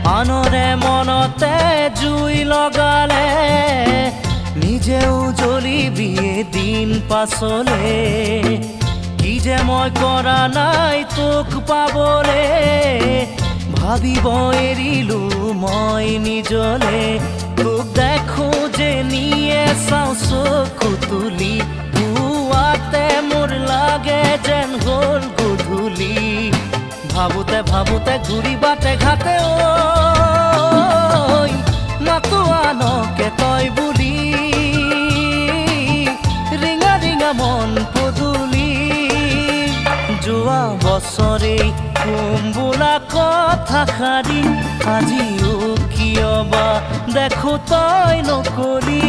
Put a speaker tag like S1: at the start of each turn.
S1: আনৰে মনতে জুই লগালে নিজেও জ্বলিবি এদিন পাছলে কি যে মই কৰা নাই তোক পাবলে ভাবিব এৰিলো মই নিজলে তোক দেখো যে নিয়ে চাওঁ চকু তুলি পুৱাতে মোৰ লাগে যেন হ'ল গধূলি ভাবোতে ভাবোতে ঘূৰি বাটে ঘাটে ঐ মাতো আনকে তই বুলি ৰিঙা ৰিঙা মন পদূলি যোৱা বছৰেই কম বোলা কথা সাৰি আজিও কিয় বা দেখো তই নকলি